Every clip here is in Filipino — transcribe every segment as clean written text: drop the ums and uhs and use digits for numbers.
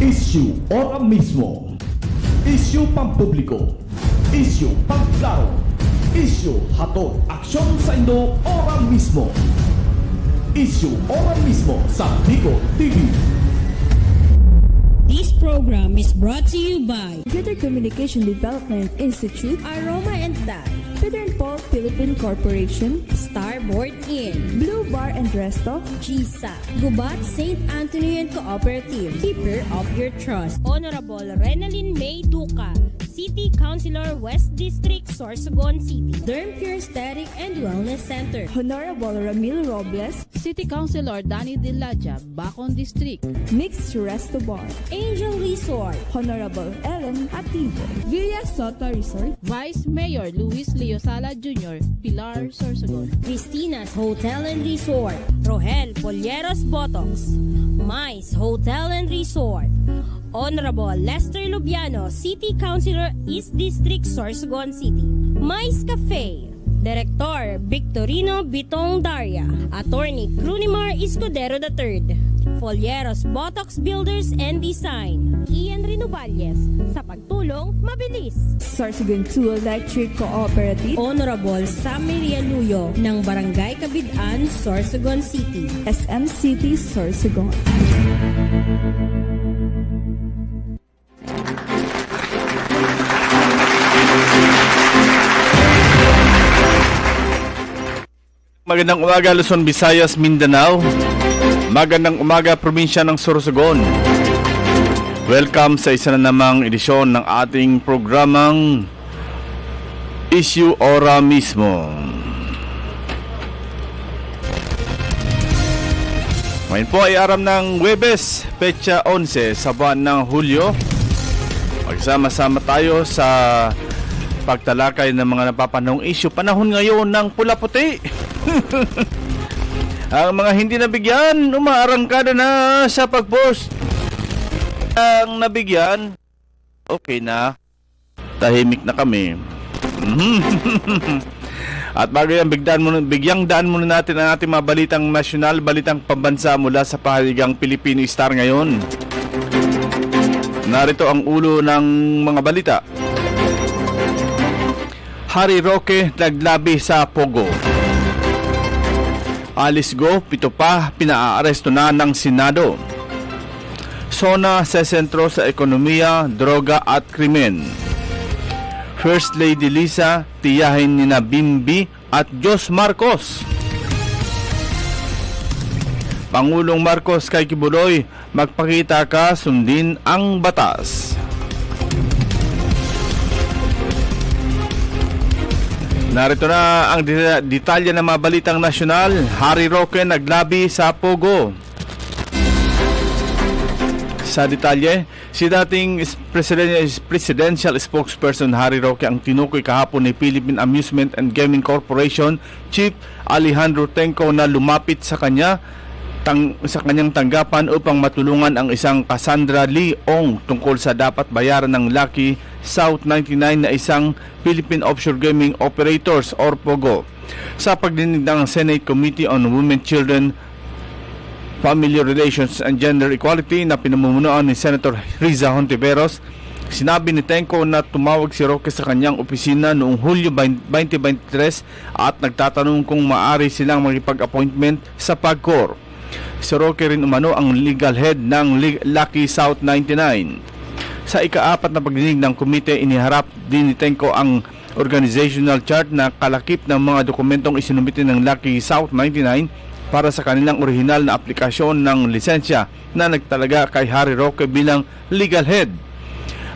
Issue ora mismo. Issue pampubliko. Issue pagklaro. Issue hatod aksyon sa Indo ora mismo. Issue ora mismo sa Bicol TV. This program is brought to you by Greater Communication Development Institute, Aroma and Dye, Peter and Paul Philippine Corporation, Starboard Inn, Blue Bar and Resto, GSA, Gubat St. Anthony and Cooperative, Keeper of Your Trust, Honorable Renalyn May Duca, City Councilor West District, Sorsogon City, Derm Pure Aesthetic and Wellness Center, Honorable Ramil Robles, City Councilor Danny Dilaja, Bacon District, Mixed Resto Bar, Angel Resort, Honorable Ellen Ativo, Villa Sota Resort, Vice Mayor Luis Leosala Jr., Pilar, Sorsogon, Christina's Hotel and Resort, Rohel Polleros Botox, Mais Hotel and Resort, Honorable Lester Lubiano, City Councilor East District, Sorsogon City, Mais Cafe, Director Victorino Bitong Daria, Attorney Crunimar Escudero III, Folleros Botox Builders and Design, Ian Renovalles, sa pagtulong mabilis, Sorsogon 2 Electric Cooperative, Honorable Sammy Rialuyo ng Barangay Kabidaan, Sorsogon City, SM City, Sorsogon. Magandang umaga Luzon, Visayas, Mindanao. Magandang umaga probinsya ng Sorsogon. Welcome sa isa na namang edisyon ng ating programang Issue Ora Mismo. Ngayon po ay araw ng Huwebes, petsa 11 sa buwan ng Hulyo. Magsama-sama tayo sa pagtalakay ng mga napapanahong issue. Panahon ngayon ng pula-puti. Ang mga hindi nabigyan, umaarangkada na sa pag-post. Ang nabigyan, okay na, tahimik na kami. At bago yan, bigyang daan muna natin ang ating mga balitang nasyonal, balitang pambansa mula sa pahaligang Pilipino Star ngayon. Narito ang ulo ng mga balita. Harry Roque naglabi sa Pogo. Alice Go, 7 pa, pinaaresto na ng Senado. SONA sa sentro sa ekonomiya, droga at krimen. First Lady Lisa, tiyahin ni na Bimbi at Diyos Marcos. Pangulong Marcos kay Kibuloy, magpakita ka, sundin ang batas. Narito na ang detalye ng mga balitang nasyonal. Harry Roque naglabi sa Pogo. Sa detalye, si dating presidential spokesperson Harry Roque ang tinukoy kahapon ni Philippine Amusement and Gaming Corporation Chief Alejandro Tenco na lumapit sa kanyang tanggapan upang matulungan ang isang Cassandra Leong tungkol sa dapat bayaran ng Lucky South 99 na isang Philippine Offshore Gaming Operators or POGO. Sa pagdinig ng Senate Committee on Women, Children, Family Relations and Gender Equality na pinamumunuan ni Senator Riza Hontiveros, sinabi ni Tenco na tumawag si Roque sa kanyang opisina noong Hulyo 2023 at nagtatanong kung maaari silang makipag-appointment sa PAGCOR. Si Roque rin umano ang legal head ng Lucky South 99. Sa ika-4 na pagdinig ng komite, iniharap din ni Tenco ang organizational chart na kalakip ng mga dokumentong isinumite ng Lucky South 99 para sa kanilang orihinal na aplikasyon ng lisensya na nagtalaga kay Harry Roque bilang legal head.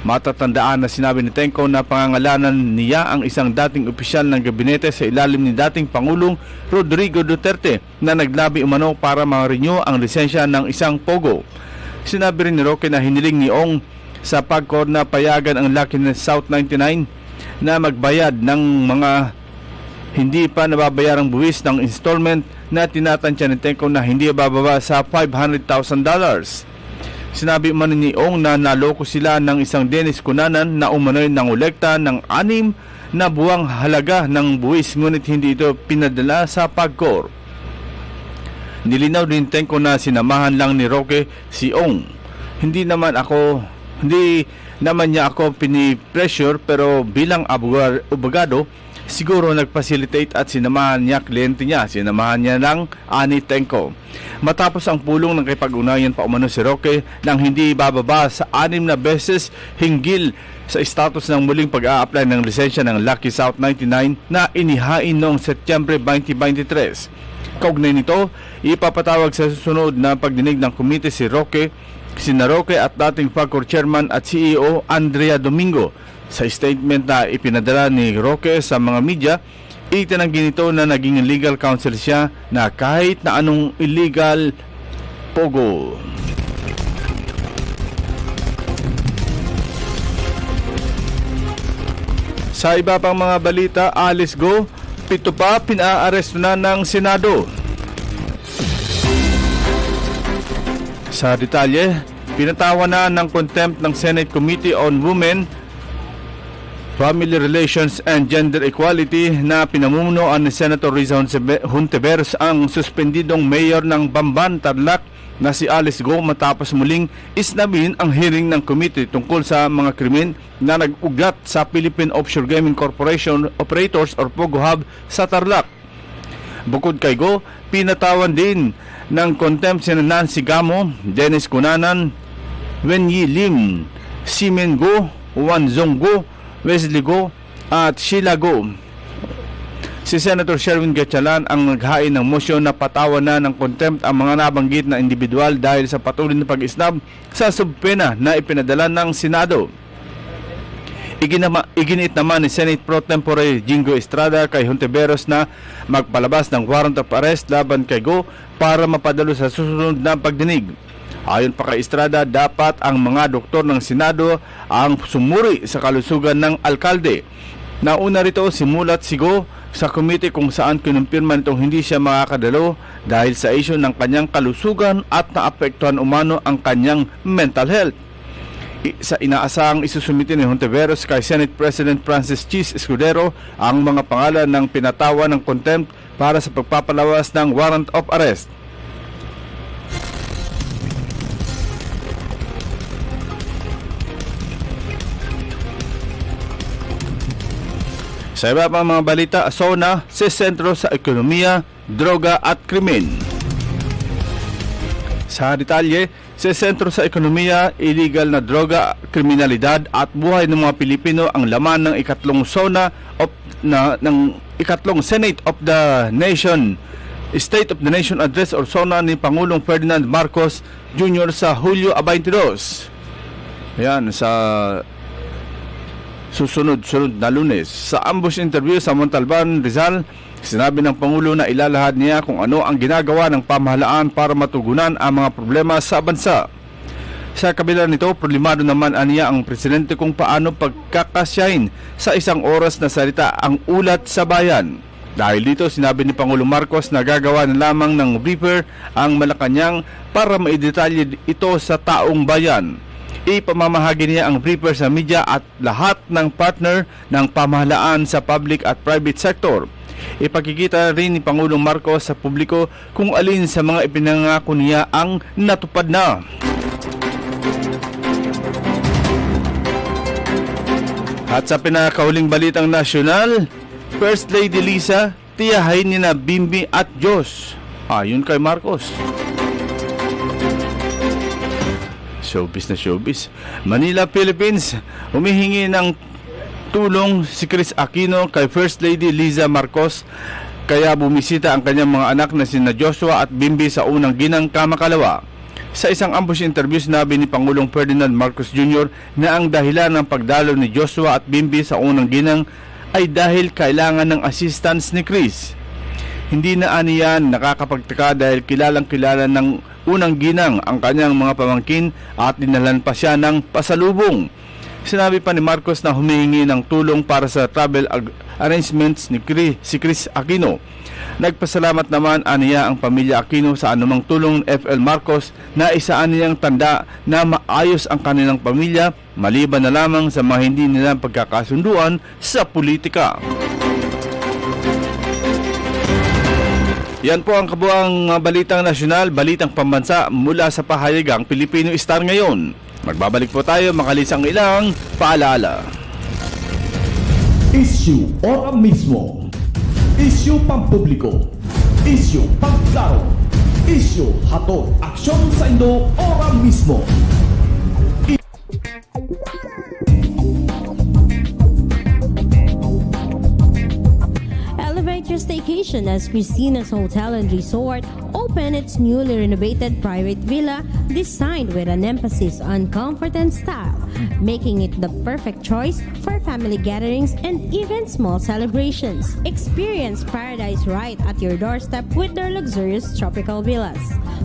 Matatandaan na sinabi ni Tenco na pangangalanan niya ang isang dating opisyal ng gabinete sa ilalim ni dating Pangulong Rodrigo Duterte na naglabi umano para ma-renew ang lisensya ng isang POGO. Sinabi rin ni Roque na hiniling ni Ong sa PAGCOR na payagan ang Lucky South 99 na magbayad ng mga hindi pa nababayarang buwis ng installment na tinatansya ni Tenco na hindi bababa sa $500,000. Sinabi man ni Ong na naloko sila ng isang Dennis Cunanan na umano'y nangolekta ng 6 na buwang halaga ng buwis ngunit hindi ito pinadala sa PAGCOR. Nilinaw din Tenco na sinamahan lang ni Roque si Ong. Hindi naman niya ako pinipressure, pero bilang abogado, siguro nag-facilitate at sinamahan niya kliyente niya. Sinamahan niya ng Ani Tenko. Matapos ang pulong ng kipag-unayan pa umano si Roque nang hindi bababa sa 6 na beses hinggil sa status ng muling pag-a-apply ng lisensya ng Lucky South 99 na inihain noong Setyembre 2023. Kaugnay nito, ipapatawag sa susunod na pagdinig ng komite si Roque, sina Roque at dating PAGCOR Chairman at CEO Andrea Domingo. Sa statement na ipinadala ni Roque sa mga media, itinanggi nito na naging legal counsel siya na kahit na anong illegal pogo. Sa iba pang mga balita, Alice Go, 7 pa pinaaresto na ng Senado. Sa detalye, pinatawa na ng contempt ng Senate Committee on Women, Family Relations and Gender Equality na pinamumunuan ni Senator Riza Hontiveros ang suspendidong mayor ng Bamban, Tarlac na si Alice Go matapos muling isnamin ang hearing ng committee tungkol sa mga krimen na nag-ugat sa Philippine Offshore Gaming Corporation Operators or POGO Hub sa Tarlac. Bukod kay Go, pinatawan din ng contempt sina Nancy Gamo, Dennis Cunanan, Wenyi Lim, Simen Go, Wanzong Go, Wesley Go at Sheila Go. Si Senator Sherwin Gatchalan ang naghain ng motion na patawan na ng contempt ang mga nabanggit na individual dahil sa patuloy na pag-isnab sa subpena na ipinadala ng Senado. Iginiit naman ni Senate Pro Tempore Jingo Estrada kay Hontiveros na magpalabas ng warrant of arrest laban kay Go para mapadalo sa susunod na pagdinig. Ayon pa kay Estrada, dapat ang mga doktor ng Senado ang sumuri sa kalusugan ng alkalde. Nauna rito simulat si Go sa komite kung saan kinumpirma nitong hindi siya makakadalo dahil sa issue ng kanyang kalusugan at naapektuhan umano ang kanyang mental health. Sa inaasahang isusumite ni Hontiveros kay Senate President Francis Chis Escudero ang mga pangalan ng pinatawa ng contempt para sa pagpapalawas ng warrant of arrest. Sa iba pang mga balita, SONA sa sentro sa ekonomiya, droga at krimen. Sa detalye, sa sentro sa ekonomiya, illegal na droga, kriminalidad at buhay ng mga Pilipino ang laman ng ikatlong SONA ng ikatlong Senate of the Nation State of the Nation Address or SONA ni Pangulong Ferdinand Marcos Jr. sa Hulyo 22. Ayan, sa susunod na Lunes. Sa ambush interview sa Montalban, Rizal, sinabi ng Pangulo na ilalahad niya kung ano ang ginagawa ng pamahalaan para matugunan ang mga problema sa bansa. Sa kabila nito, problemado naman aniya ang presidente kung paano pagkakasyahin sa isang oras na salita ang ulat sa bayan. Dahil dito, sinabi ni Pangulong Marcos na gagawa na lamang ng briefer ang Malacanang para maidetalye ito sa taong bayan. Ipamamahagi niya ang briefer sa media at lahat ng partner ng pamahalaan sa public at private sector. Ipakikita rin ni Pangulong Marcos sa publiko kung alin sa mga ipinangako niya ang natupad na. At sa pinakahuling balitang nasyonal, First Lady Liza, tiyahin ni na Bimbi at Diyos. Ayon kay Marcos. Showbiz na showbiz. Manila, Philippines, humihingi ng tulong si Chris Aquino kay First Lady Liza Marcos kaya bumisita ang kanyang mga anak na sina Joshua at Bimbi sa unang ginang Kamakalawa. Sa isang ambush interview, sinabi ni Pangulong Ferdinand Marcos Jr. na ang dahilan ng pagdalo ni Joshua at Bimbi sa unang ginang ay dahil kailangan ng assistance ni Chris. Hindi na aniyan nakakapagtaka dahil kilalang-kilala ng unang ginang ang kanyang mga pamangkin at dinalan pa siya ng pasalubong. Sinabi pa ni Marcos na humihingi ng tulong para sa travel arrangements ni si Chris Aquino. Nagpasalamat naman aniya ang pamilya Aquino sa anumang tulong ng FL Marcos na isaan niyang tanda na maayos ang kanilang pamilya maliban na lamang sa mga hindi nilang pagkakasunduan sa politika. Yan po ang kabuang balitang nasyonal, balitang pambansa mula sa pahayagang Pilipino Star ngayon. Magbabalik po tayo makalis ang ilang paalala. Issue ora mismo. Issue pampubliko. Issue pagklaro. Issue hatod aksyon sa Indo ora mismo. Elevate your staycation as Christina's Hotel and Resort opened its newly renovated private villa designed with an emphasis on comfort and style, making it the perfect choice for family gatherings and even small celebrations. Experience paradise right at your doorstep with their luxurious tropical villas,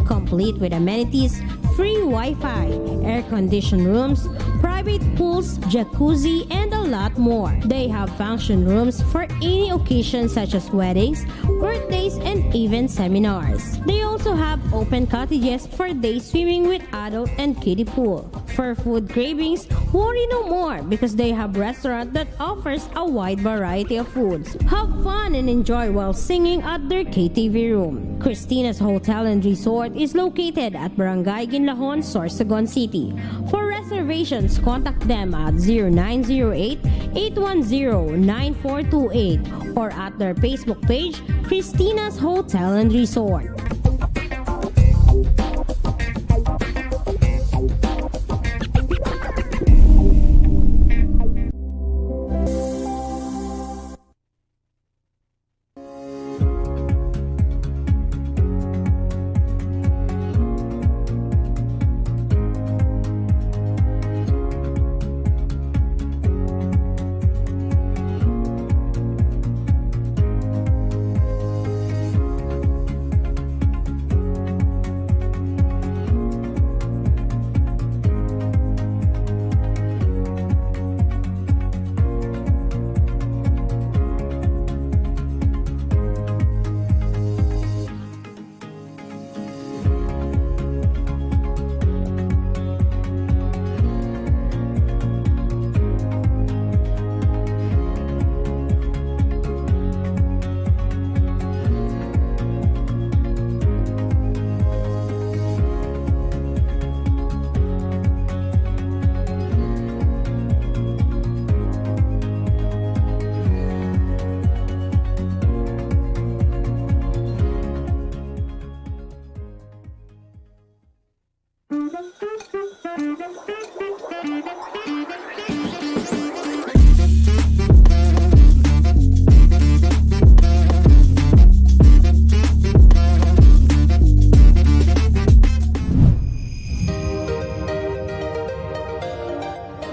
complete with amenities, free Wi-Fi, air-conditioned rooms, private pools, jacuzzi, and a lot more. They have function rooms for any occasion such as weddings, birthdays, and even seminars. They also have open cottages for day swimming with adult and kiddie pool. For food cravings, worry no more because they have a restaurant that offers a wide variety of foods. Have fun and enjoy while singing at their KTV room. Christina's Hotel and Resort is located at Barangay Ginlahon, Sorsogon City. For reservations, contact them at 0908-810-9428 or at their Facebook page, Christina's Hotel and Resort.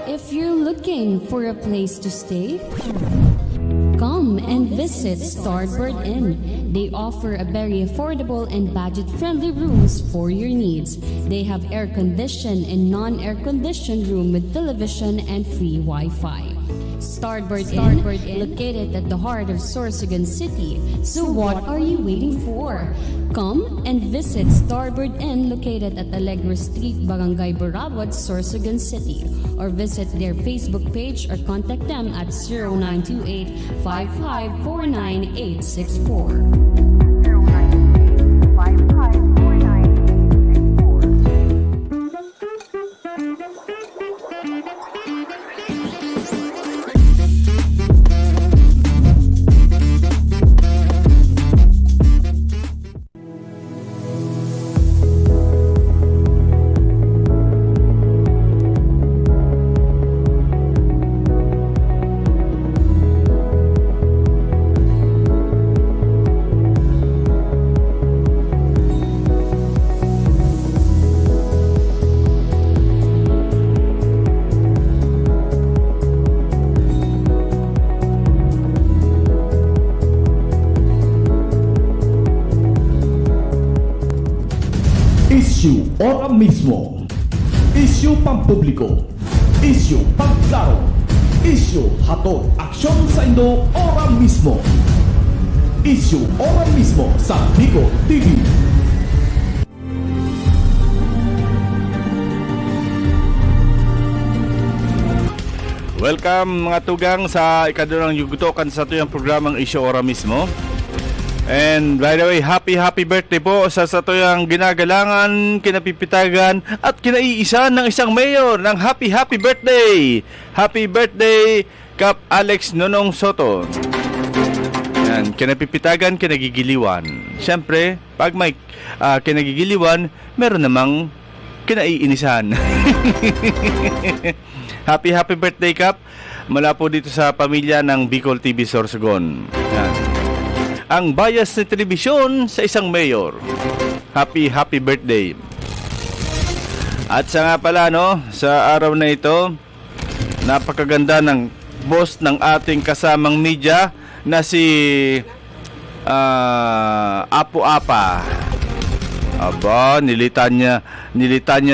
If you're looking for a place to stay, come and visit Starboard Inn. They offer a very affordable and budget-friendly rooms for your needs. They have air-conditioned and non-air-conditioned room with television and free Wi-Fi. Starboard Inn, located at the heart of Sorsogon City. So what are you waiting for? Come and visit Starboard Inn located at Alegre Street, Barangay Borabot, Sorsogon City. Or visit their Facebook page or contact them at 0928-5549864. Issue ora mismo. Issue pampubliko. Issue pagklaro. Issue hatod aksyon sa Indo ora mismo. Issue ora mismo sa Bigo TV. Welcome mga tugang sa ikadurang yugutokan sa tuyang programang Issue Ora Mismo. And by the way, happy birthday po sa satuyang ginagalangan, kinapipitagan at kinaiisan ng isang mayor ng happy birthday. Happy birthday, Kap Alex Nonong Soto. Yan, kinapipitagan, kinagigiliwan. Siyempre, pag may kinagigiliwan, meron namang kinaiinisan. Happy birthday, Kap. Mula po dito sa pamilya ng Bicol TV Sorsogon. Yan. Ang bias na telebisyon sa isang mayor. Happy birthday. At sa nga pala, no, sa araw na ito, napakaganda ng boss ng ating kasamang media na si Apo Apa. Aba, nilitan niya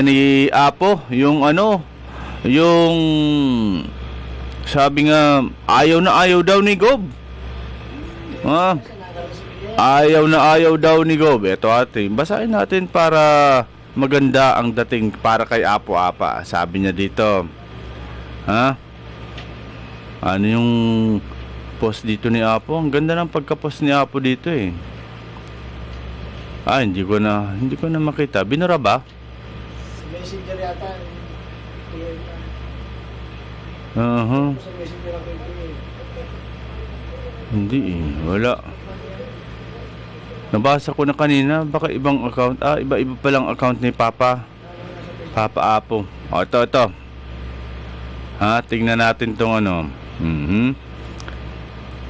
ni Apo yung yung sabi nga ayaw daw ni Gob. Ayaw daw ni Gob. Ito atin, basahin natin para maganda ang dating para kay Apo Apa. Sabi niya dito. Ano yung post dito ni Apo? Ang ganda ng pagka-post ni Apo dito eh. Hindi ko na makita. Binura ba? Sa Messenger yata. Sa Messenger ako Hindi eh. Wala. Nabasa ko na kanina, baka ibang account. Iba-iba palang account ni Papa Apo. Ito. Tingnan natin tong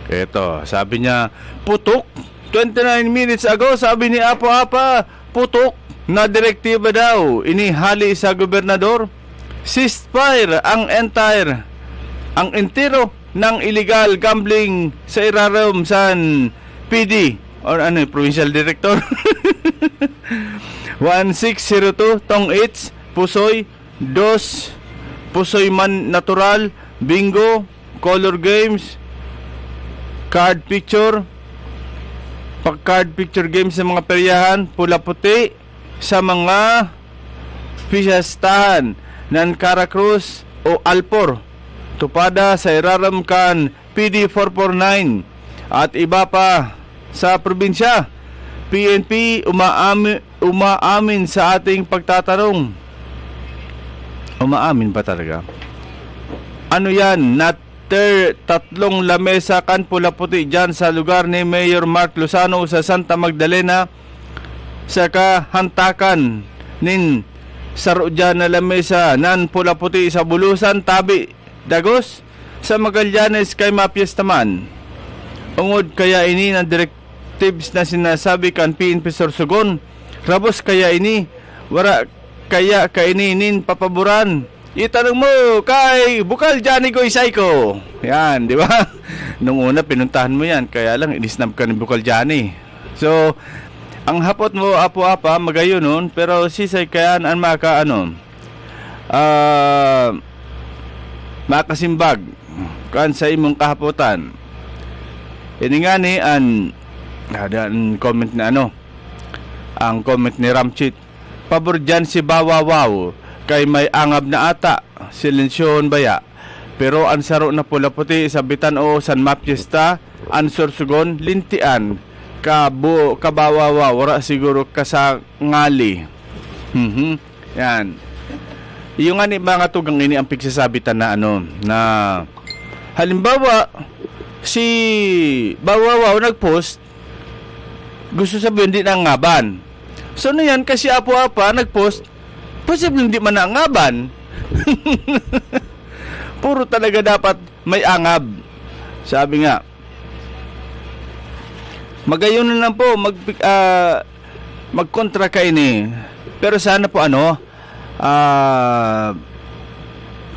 Ito, sabi niya, putok. 29 minutes ago, sabi ni Apo Apa, putok na direktiba daw inihali sa gobernador. Ceasefire ang entero ng illegal gambling sa Irarom San PD or Provincial Director 1602 Tong 8 Pusoy 2 Pusoy Man Natural Bingo Color Games Card Picture games sa mga peryahan Pula Puti sa mga fiestahan ng Caracruz o Alpor tupada sa Iraram Can PD 449 at iba pa sa probinsya. PNP umaamin sa ating pagtatanong. Umaamin ba talaga? Ano yan? Tatlong lamesa kan Pula Puti dyan sa lugar ni Mayor Mark Lozano sa Santa Magdalena sa kahantakan nin saro dyan na lamesa nan Pula Puti sa Bulusan Tabi Dagos sa Magallanes kay mapiestaman. Ungod kaya ini ng directives na sinasabi kan PNP Sorsogon. Rabos kaya ini wara kaya kaininin papaboran. Itanong mo kay Bukal Johnny ko isay ko. Yan, di ba? Nung una pinuntahan mo yan, kaya lang inisnab ka ni Bukal Johnny. So, ang hapot mo Apo Apa magayon nun, pero sisay kaya an maka makasimbag kan sa imong kahapotan. Ini nga ni ang comment na ang comment ni Ramchit. Pabor dyan si Bawawaw kay may angab na ata silensyon baya pero ang saro na Pula Puti sa Bitan o San Mapiesta ang Sorsogon lintian kabawawaw wala siguro kasangali. Yan yung mga tugang ini ang pigsasabitan na na halimbawa si Bawawaw nagpost gusto sabihin hindi na ngaban. So na yan kasi Apo Apa nagpost posibleng di man nangaban. Puro talaga dapat may angab. Sabi nga magayon na lang po magkontra kayo ni. Pero sana po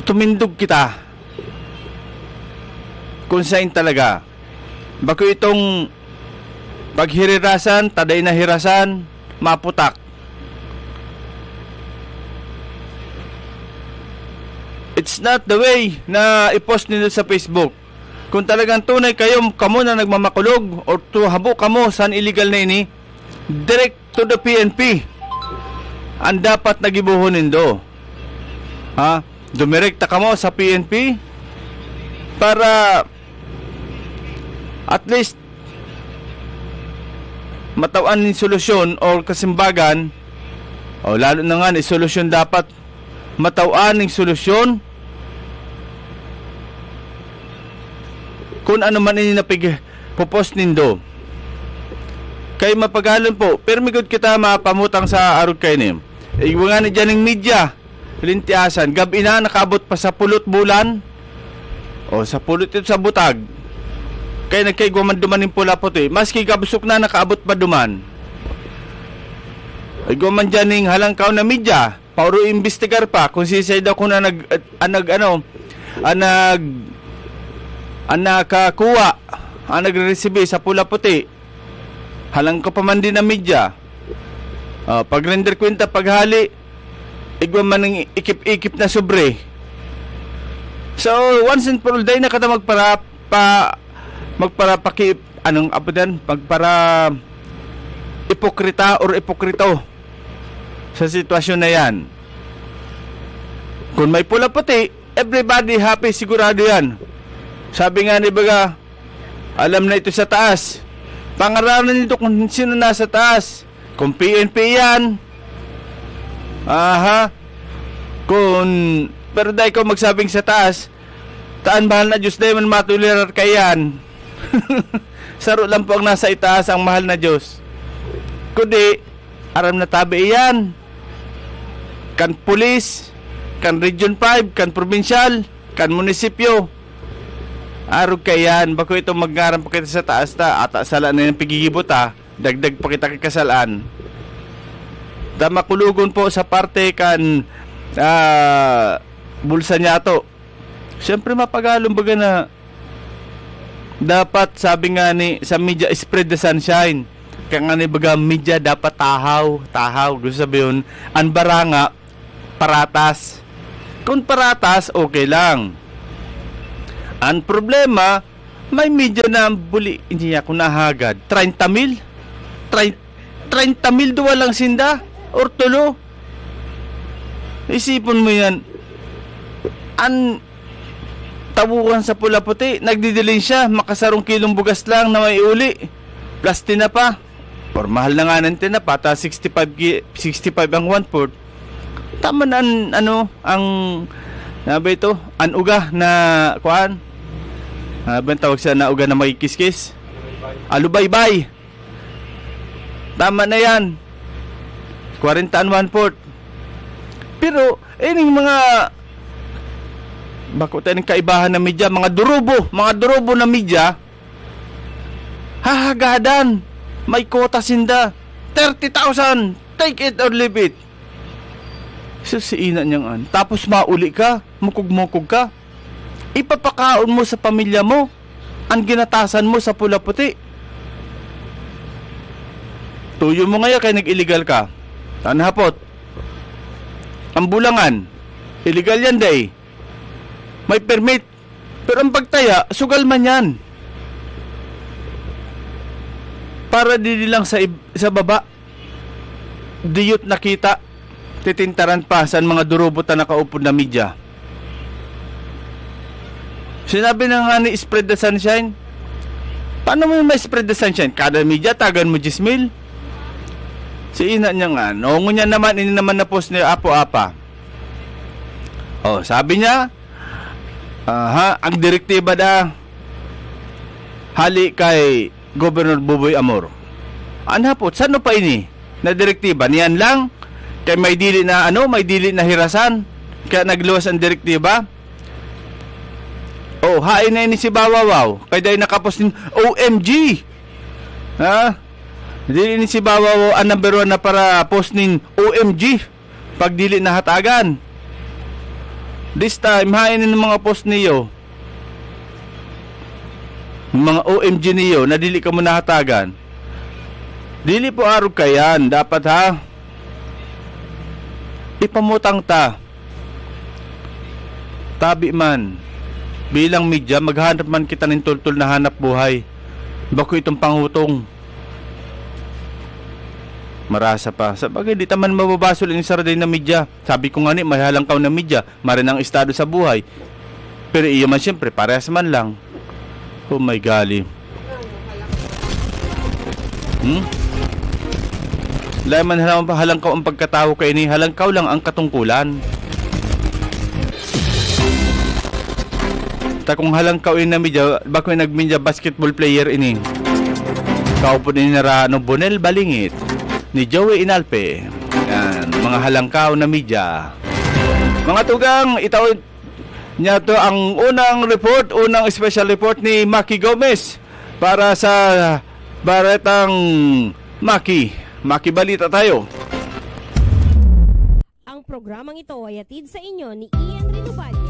tumindog kita kung saan talaga. Bako itong paghirirasan, taday na hirasan, maputak. It's not the way na i-post nila sa Facebook. Kung talagang tunay kamo na nagmamakulog or tuhabo kamo san illegal na ini, direct to the PNP ang dapat nagibuhonin do. Dumirekta kamo sa PNP para at least matawan ni solusyon o kasimbagan, o lalo na nga ni solusyon dapat matawan ng solusyon kung ano man ini pupos nindo. Kay mapagalon po, pero migod kita mapamutang sa arog kay nim. Iwa nga ni dyan ng media, lintiasan, gabi na nakabot pa sa pulot bulan, o sa pulot ito sa butag, kaya nagkaigwaman duman ng pula puti, maski kabusok na nakaabot pa duman. Igwaman dyan ng halangkaw na media, pauro imbestigar pa, kung sisay daw kung na nakakuha, nagre-receive sa pula puti, halang ka pa man din na media. Pag render kwenta, paghali, igwa man ng ikip-ikip na sobre. So, once and for all day na kada magpara ipokrita or ipokrito sa sitwasyon na yan. Kung may pula puti, everybody happy, sigurado yan. Sabi nga ni Baga, alam na ito sa taas. Pangaralan nito kung sino nasa taas. Kung PNP yan, pero dahil ko magsabing sa taas, taan mahal na Diyos, dahil man matulirar kayan. Saro lang po ang nasa itaas ang mahal na Diyos. Kundi, aram na tabi yan. Kan pulis, kan region 5, kan provincial, kan munisipyo. Arog kayan, bako ito magngaram pa kita sa taas ta, ata sala na yung pigigibot dagdag pa kita kikasalaan. Makulugon po sa parte kan bulsa niya to. Siyempre mapagalong baga na dapat, sabi nga ni sa media, spread the sunshine. Kaya nga ni baga media dapat tahaw. Gusto sabihin, ang baranga paratas. Kung paratas, okay lang. Ang problema, may media na buli, hindi ako nahagad 30,000 duwa lang sinda or tulo. Isipon mo yan, ang tawuran sa pula puti, nagdidilin siya, makasarong kilong bugas lang na may uli, plus tinapa, or mahal na nga ng tinapa, ta 65 ang 1/4. Tama na ang nabi ito, ang uga na kuan, tawag sa na uga na may kiskis, alubaybay. Tama na yan, 40 and 1/4. Pero ining mga bako tayong kaibahan na media, mga durubo na media, hahagadan, may kota sinda 30,000, take it or leave it. Susiina niyang tapos mauli ka, mukog ka, ipapakaon mo sa pamilya mo ang ginatasan mo sa pula puti. Tuyo mo ngayon kaya nag-illegal ka. Hapot, ang bulangan, illegal yan day. May permit, pero ang pagtaya, sugal man yan. Para di lang sa baba, diyot nakita, titintaran pa sa mga durubot na nakaupod na media. Sinabi na nga ni spread the sunshine. Paano mo may spread the sunshine? Kada media, tagan mo 10,000. Si ina niya nga, noong niya naman, ini naman na post ni Apo-Apa. Sabi niya, ang direktiba hali kay Governor Buboy Amor. Anhapot, saan pa ini? Na direktiba, niyan lang, kay may dili na hirasan, kaya nagluwas ang direktiba. Hain na ini si Bawawaw, kaya dahil nakapos din, OMG! Dili ni si Bawawaw ang number 1 na para post nin OMG, pag dili na hatagan. This time, hain ng mga post niyo, mga OMG niyo, na dili ka mo nahatagan. Dili po arog kayan, dapat ipamutang tabi man, bilang media, maghanap man kita ng tultul na hanap buhay. Bako itong pangutong. Marasa pa. Sabagay, di taman mababasol yung saraday na media. Sabi ko nga ni, may halangkaw na media, marin ang estado sa buhay. Pero iyo man siyempre, parehas man lang. Oh my golly. Dahil man halangkaw ang pagkatao kay ini, halangkaw lang ang katungkulan. Ta kung halangkaw ini na media, bako nagmedia basketball player ini. Kaupo ni Narano Bonel Balingit, ni Joey Inalpe. Yan, mga halangkaw na media. Mga tugang, itawid niya to ang unang special report ni Maki Gomez para sa Baretang Maki. Maki balita tayo. Ang programang ito ay hatid sa inyo ni Ian Rinovalles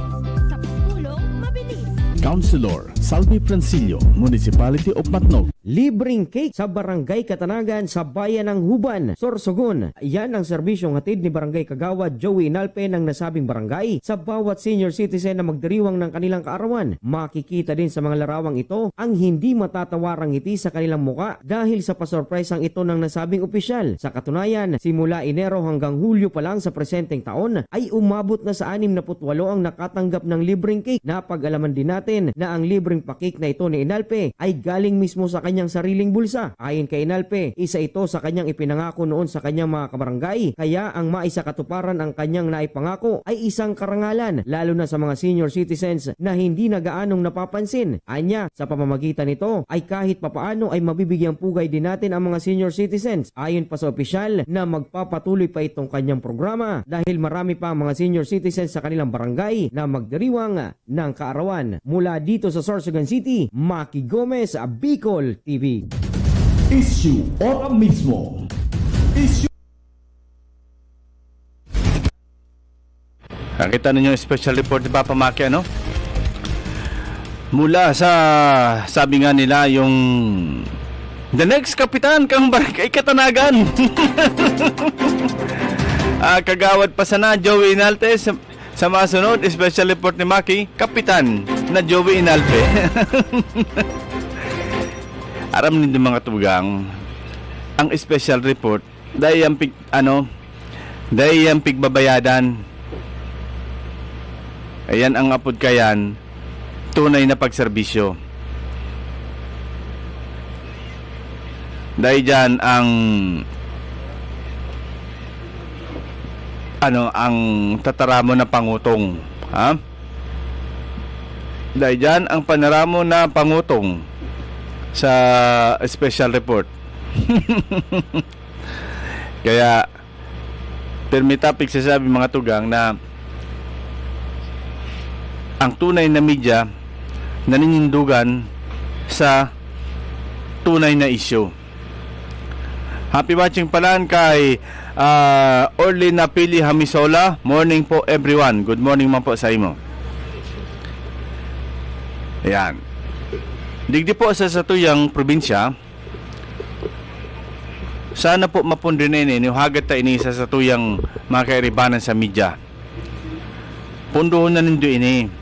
sa pagtulong mabilis. Councilor Salvi Francillo, Municipality of Matnog. Libreng cake sa Barangay Katanagan sa Bayan ng Huban, Sorsogon. Yan ang serbisyong hatid ni Barangay Kagawad Joey Inalpe ng nasabing barangay sa bawat senior citizen na magdiriwang ng kanilang kaarawan. Makikita din sa mga larawang ito ang hindi matatawarang ngiti sa kanilang muka dahil sa pasurpresang ito ng nasabing opisyal. Sa katunayan, simula Enero hanggang Hulyo pa lang sa presenteng taon ay umabot na sa 68 ang nakatanggap ng libreng cake. Napag-alaman din natin na ang libreng pakik na ito ni Inalpe ay galing mismo sa kanyang sariling bulsa. Ayon kay Inalpe, isa ito sa kanyang ipinangako noon sa kanyang mga kabarangay, kaya ang maisakatuparan ang kanyang naipangako ay isang karangalan, lalo na sa mga senior citizens na hindi na gaanong napapansin. Anya, sa pamamagitan nito ay kahit papaano ay mabibigyang pugay din natin ang mga senior citizens. Ayon pa sa opisyal na magpapatuloy pa itong kanyang programa dahil marami pa ang mga senior citizens sa kanilang barangay na magdiriwang ng kaarawan. Mula dito sa Sorsogon City, Maki Gomez, Bicol TV. Issue ahora mismo. Issue. Nakita ninyo yung special report ni Papa Maki, ano? Mula sa, sabi nga nila, yung the next kapitan kang Barangay Katanagan. Kagawad pa sana Joey Inalpe. Sa masunod, special report ni Maki, kapitan na Joey Inalpe. Aram nito mga tugang, ang special report dahil yung pigbabayadan. Ayan ang apod kayan, tunay na pagserbisyo. Dahil dyan ang ang tataramo na pangutong, ha? Dahil dyan ang panaramo na pangutong sa special report. Kaya permitapik sasabi mga tugang na ang tunay na media naninindugan sa tunay na issue. Happy watching pala kay Orly Napili Hamisola. Morning po everyone. Good morning man po sa imo. Ayan. Digdi po sa satuyang probinsya. Sana po mapundin ini hagat ta ini sa satuyang mga kairibanan sa media. Pundohon na nindo ini.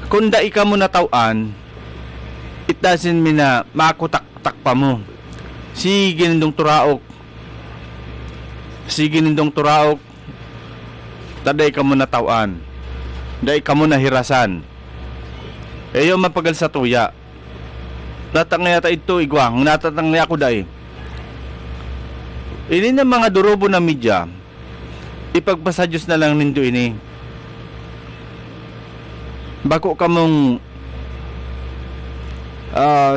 Kung da ika mo natawan, it doesn't mean na makutak-tak pa mo. Sige nindong turaok, taday ka mo natawan, day ka mo nahirasan. Eyo mapagal sa tuya. Natangay ata ito igwang, natatangay ako day. Ini na mga durobo na media, ipagpasadyos na lang nindo ini. Bako ka mong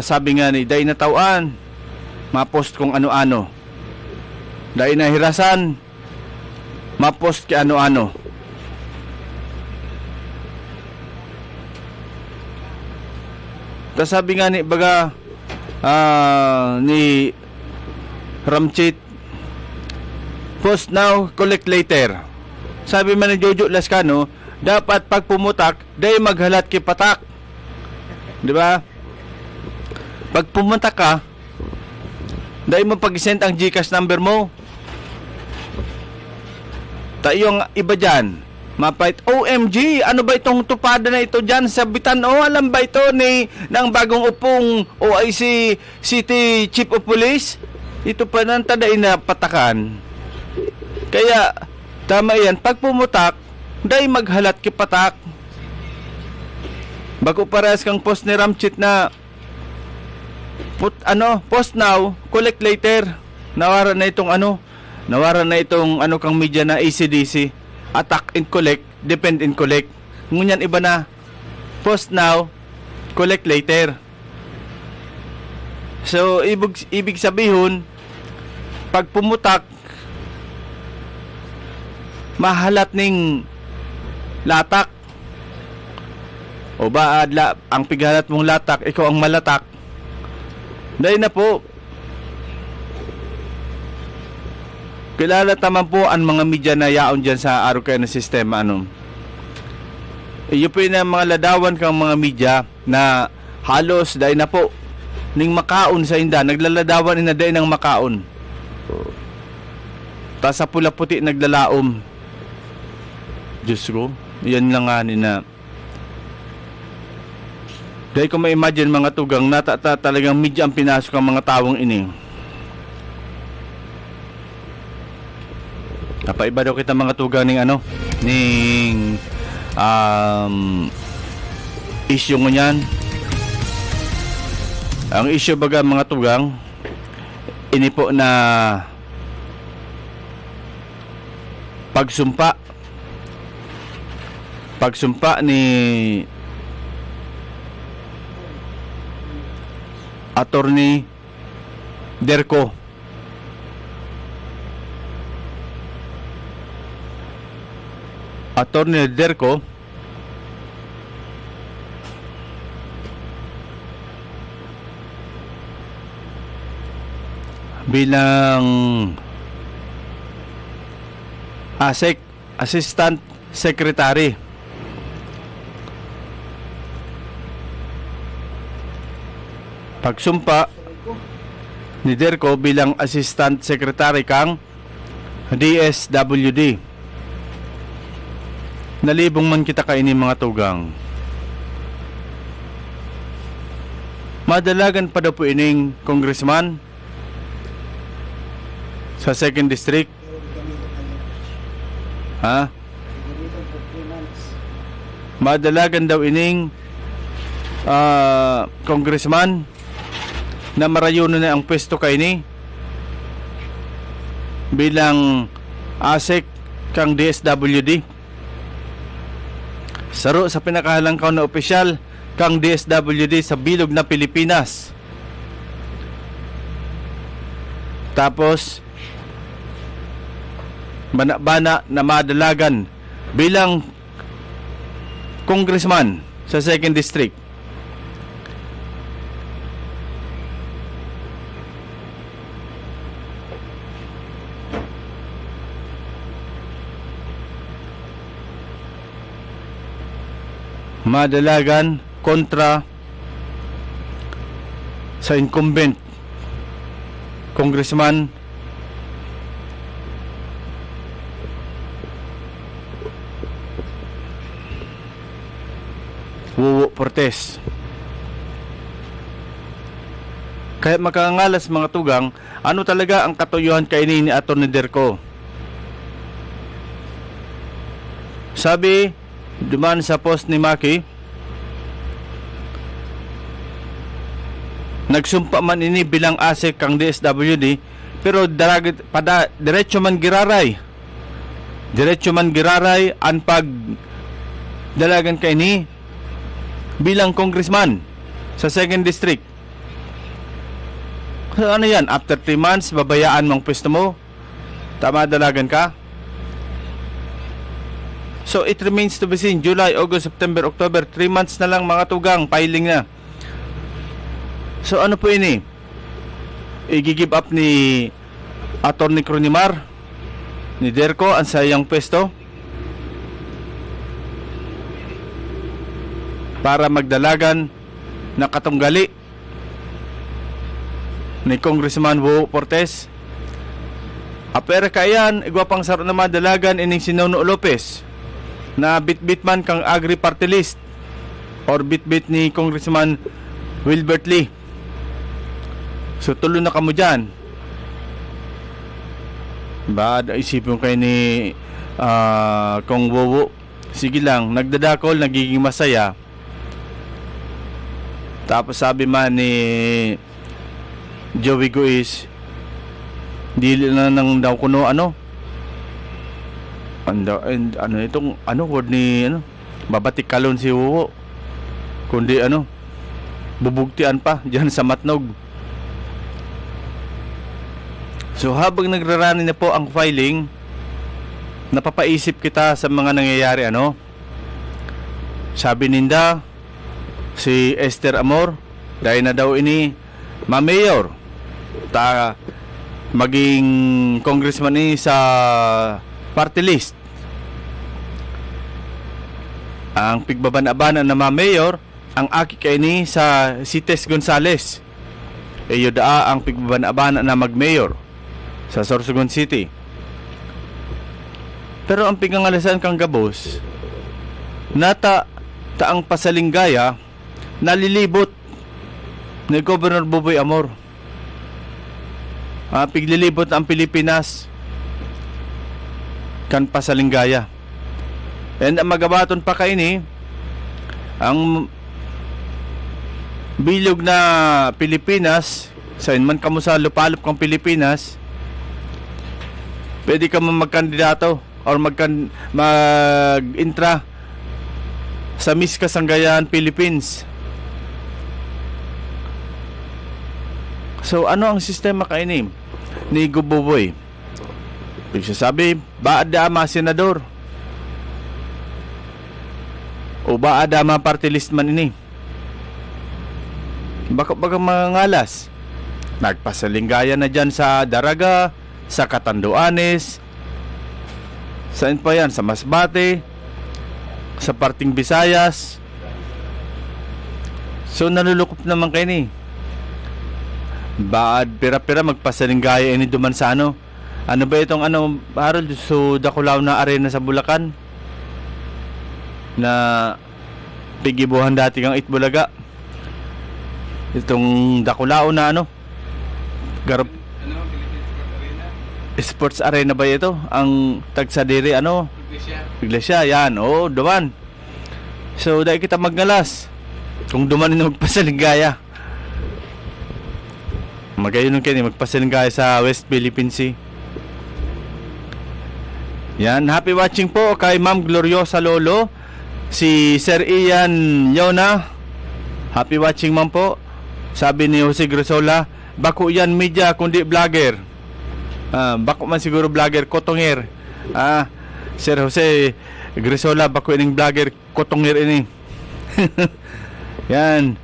sabi nga ni day natawan, mapost kung ano-ano. Dahil nahirasan, mapost ki ano-ano. Tas sabi nga ni baga ni Ramchit, post now, collect later. Sabi man ni Jojo Lascano, dapat pag pumutak, dahil maghalat ki patak. Di ba? Pag pumutak ka, dahil mo pag-send ang GCash number mo. Tayong iba dyan, mapait, OMG, ano ba itong tupada na ito dyan sa Bitan? O, alam ba ito ng bagong upong OIC City Chief of Police? Ito pa nang tadain na patakan. Kaya, tama yan, pag pumutak, dahil maghalat ki patak. Bago parehas kang post ni Ramchit na post now, collect later. Nawara na itong Nawara na itong ano kang media na ACDC, attack and collect, defend and collect. Ngunyan iba na, post now, collect later. So ibig sabihin, pag pumutak, mahalat ning latak. O ba ang pighalat mong latak, ikaw ang malatak. Dahil na po, kilala taman po ang mga media na yaon dyan sa araw kayo na sistema. Iyo po yung mga ladawan kang mga media na halos dahil na po ning makaon sa inda, naglaladawan ina dahil ng makaon. Ta sa pula puti naglalaom. Diyos ko, yan lang nga na. Dahil ko ma-imagine mga tugang talagang media ang pinasok ang mga tawong ini. Napaiba daw kita mga tugang ning issue mo yan. Ang issue baga mga tugang, ini po na pagsumpa ni Attorney Derco bilang Assistant Secretary. Pagsumpa ni Derco bilang Assistant Secretary kang DSWD. Nalibong man kita kaini mga tugang. Madalagan pa daw po ining congressman sa 2nd District. Ha? Madalagan daw ining congressman na marayuno na ang pwesto kay ni bilang ASEC kang DSWD. Saro sa pinakahalangkaw na opisyal kang DSWD sa bilog na Pilipinas. Tapos bana na madalagan bilang congressman sa 2nd District. Madalagan kontra sa incumbent congressman Wuwo Portes. Kaya makangalas mga tugang, ano talaga ang katuyuhan kainin ni Atty. Derco? Sabi duman sa post ni Maki, nagsumpa man ini bilang ASEC kang DSWD, pero diretso man giraray ang pagdalagan kay ni bilang congressman sa 2nd District. So, ano yan? After 3 months, babayaan mong pwesto mo? Tama, dalagan ka? So, it remains to be seen. July, August, September, October, 3 months na lang mga tugang, filing na. So, ano po ini? I-give up ni Atty. Cronimar, ni Derco, ang sayang pwesto para magdalagan na katunggali ni Congressman Wuwo Portes. Apera kayan, igwapang saro na madalagan ining si Nono Lopez na bit-bit man kang Agri Party List or bit-bit ni Congressman Wilbert Lee. So tulo na kamo dyan. Ba, isipin kayo ni Kong Wuwo, sige lang, nagdadakol, nagiging masaya. Tapos sabi man ni Joey Guis, Dili na nang daw kuno ano. Ano itong ano word ni ano babatikalon si Wuwo. Kundi ano bubugtian pa diyan sa Matnog. So habang nagrarani na po ang filing, napapaisip kita sa mga nangyayari ano. Sabi ninda si Esther Amor dahil na daw ini ma-mayor ta maging congressman ni sa party list. Ang pigbaban-abana na ma-mayor ang aki kay ni sa si Tess Gonzales. Iyo daa ang pigbaban-abana na mag-mayor sa Sorsogon City. Pero ang pigangalasan kang gabos nata taang pasalinggaya nalilibot ni Governor Buboy Amor. Piglilibot ang Pilipinas kan pasalinggaya. And magabaton pa kaini ang bilog na Pilipinas sa man kamo sa lupalop kang Pilipinas, pwede ka magkandidato or mag-intra sa Miss Kasanggayan Philippines. So ano ang sistema kaini ni Guboboy? Sabi, baada ma senador o baada ma party list man ini. Baka mga ngalas nagpasalinggaya na dyan sa Daraga, sa Catanduanes, saan pa yan, sa Masbate, sa parting Visayas. So nalulukop naman kayo ni baad pira-pira magpasalinggaya ini duman sa ano ba itong ano Harold, so Dakulao na arena sa Bulacan na pigibuhan dati kang Itbulaga, itong Dakulao na ano garap Sports Arena ba ito ang tagsadiri ano Iglesia yan duman. So dahil kita magnalas kung duman na magpasalinggaya magayon kayo magpasalinggaya sa West Philippine Sea. Yan, happy watching po kay Ma'am Gloriosa Lolo, si Sir Ian Yona. Happy watching ma'am po. Sabi ni Jose Grisola, bako yan media kundi vlogger. Bako man siguro vlogger, kotonger. Sir Jose Grisola, bako ining vlogger, kotonger ini. Yan.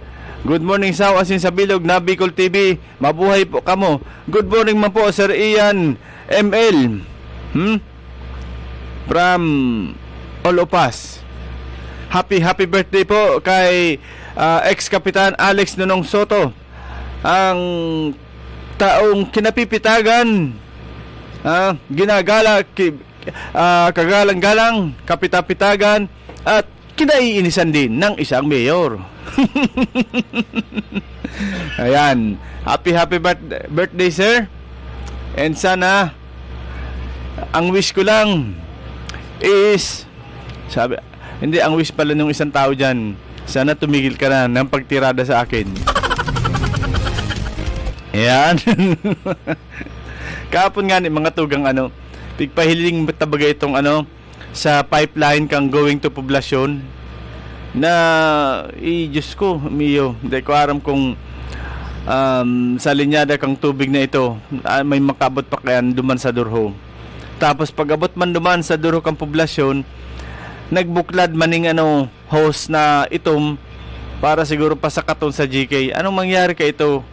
Good morning sa asin sa bilog na Bicol TV. Mabuhay po kamo. Good morning man po Sir Ian ML. From Olopas. Happy birthday po kay ex-kapitan Alex Nonong Soto, ang taong kinapipitagan, ginagala kagalang-galang kapitapitagan at kinaiinisan din ng isang mayor. Ayan, happy birthday sir. And sana ang wish ko lang is hindi, ang wish pala ng isang tao dyan, sana tumigil ka na ng pagtirada sa akin. Ayan. Kahapon nga ni mga tugang pigpahiling tabaga itong sa pipeline kang going to poblasyon na Diyos ko, miyo, hindi ko aram kung sa linyada kang tubig na ito may makabot pa kayan duman sa Durho. Tapos pag abot man duman sa Durho kang poblasyon, nagbuklad maning host na itom para siguro pasakaton sa GK. Anong mangyari ka ito?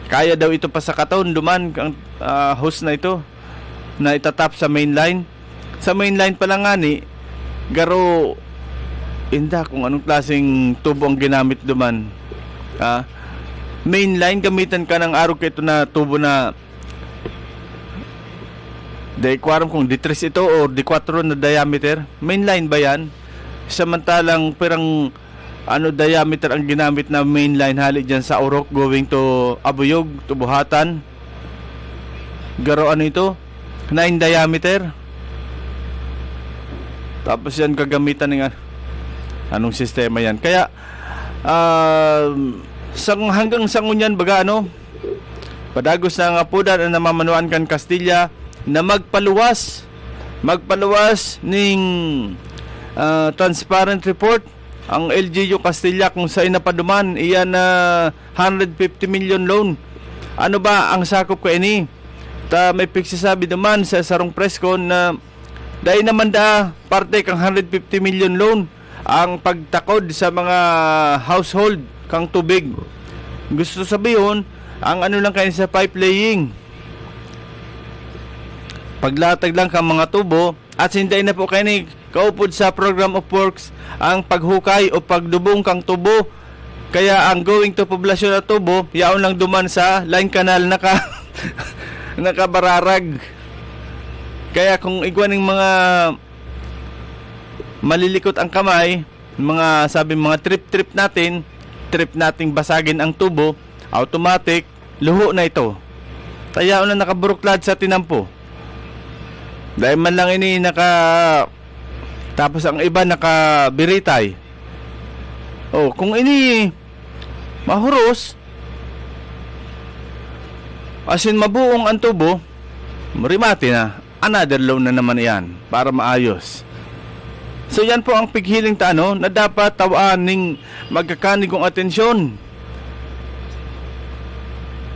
Kaya daw ito pasakaton duman ang host na ito na itatap sa mainline. Sa mainline pa lang nga ni garo inda kung anong klaseng tubo ang ginamit duman. Mainline, gamitan ka ng araw ito na tubo na D4 kung D3 ito o D4 na diameter. Mainline ba yan? Samantalang pirang diameter ang ginamit na mainline hali dyan sa Orok going to Abuyog, to Buhatan. Garo ito? 9 diameter. Tapos yan kagamitan ng anong sistema yan. Kaya hanggang sangunyan baga Padagos na nga pudan ang namamanuan kan Castilla na magpaluwas ning transparent report ang LGU Castilla kung sa inapaduman iyan na 150 million loan. Ano ba ang sakop ko ini? May pagsasabi naman sa sarong press con na dahil naman parte kang 150 million loan ang pagtakod sa mga household kang tubig. Gusto sabihin, ang ano lang kayo sa pipe laying. Paglatag lang kang mga tubo at sinday na po kayo ni kaupod sa program of works ang paghukay o pagdubong kang tubo. Kaya ang going to poblasyon na tubo, yaon lang duman sa line canal nakabararag. Kaya kung igwaning mga malilikot ang kamay, mga trip nating basagin ang tubo, automatic luho na ito. Kaya na nakaburuklad sa tinampo. Dahil man lang ini tapos ang iba nakabiritay. Kung ini mahuros, asin mabuong ang tubo, marimati na. Another loan na naman yan para maayos. So yan po ang pighiling na dapat tawaan ning magkakanigong atensyon